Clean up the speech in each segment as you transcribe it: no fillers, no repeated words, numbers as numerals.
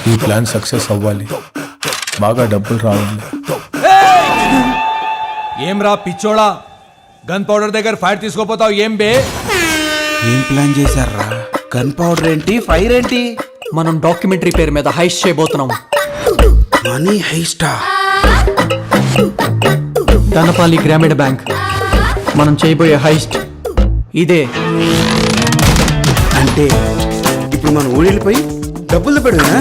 ఈ plan success అవ్వాలి, బాగా డబ్బులు రావాలి. ఏం రా పిచ్చోడా, గన్ పౌడర్ దగ్గర ఫైర్ తీసుకోపోతావు ఏం బే? ఏం ప్లాన్ చేశారా? గన్ పౌడర్ ఏంటి, ఫైర్ ఏంటి? మనం డాక్యుమెంటరీ పేరు మీద హైస్ట్ చేయబోతున్నాం. మనీ హైస్టా? ధనపాలి గ్రామీణ బ్యాంక్. మనం చేయబోయే హైస్ట్ ఇదే. అంటే ఇప్పుడు మనం ఊళ్ళిపోయి డబ్బులు పెడదా?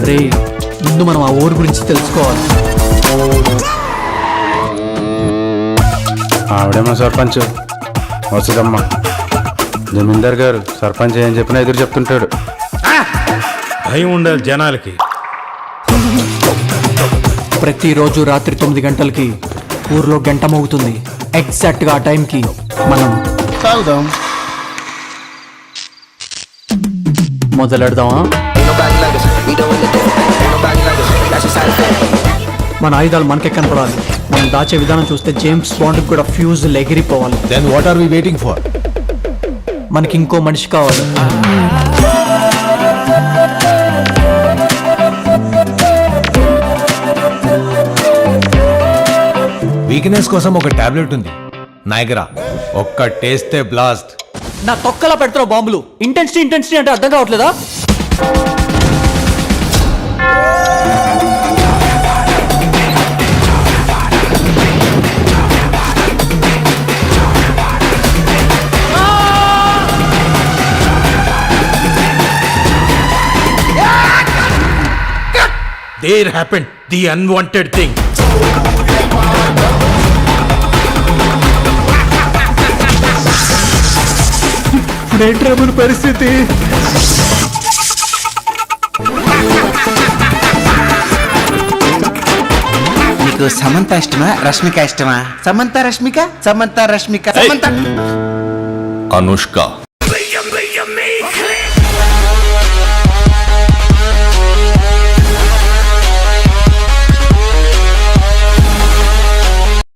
రే, ముందు మనం ఆ ఊరు గురించి తెలుసుకోవాలి. ఆవిడేమో సర్పంచ్ వస్తుందమ్మ. జమీందార్ గారు సర్పంచ్ ఏం చెప్పినా ఎదురు చెప్తుంటాడు. భయం ఉండాలి జనాలకి. ప్రతిరోజు రాత్రి 9 గంటలకి ఊర్లో గంట మోగుతుంది. ఎగ్జాక్ట్గా ఆ టైంకి మనం తాగుదాం. మొదలెడదామా? మన ఆయుధాలు మనకే కనపడాలి. మనం దాచే విధానం చూస్తే జేమ్స్ బాండ్ కూడా ఫ్యూజ్ ఎగిరిపోవాలి. Then what are we waiting for? మనకి ఇంకో మనిషి కావాలి. వీక్నెస్ కోసం ఒక టాబ్లెట్ ఉంది, నైగరా. ఒక్కటేస్తే బ్లాస్ట్. నా తొక్కలా పెడతావు బాంబులు. ఇంటెన్సిటీ అంటే అర్థం కావట్లేదా? There happened the unwanted thing. మన పరిస్థితి. నీకు సమంత ఇష్టమా, రష్మిక ఇష్టమా? సమంత రష్మిక, సమంత రష్మిక, సమంత అనుష్క.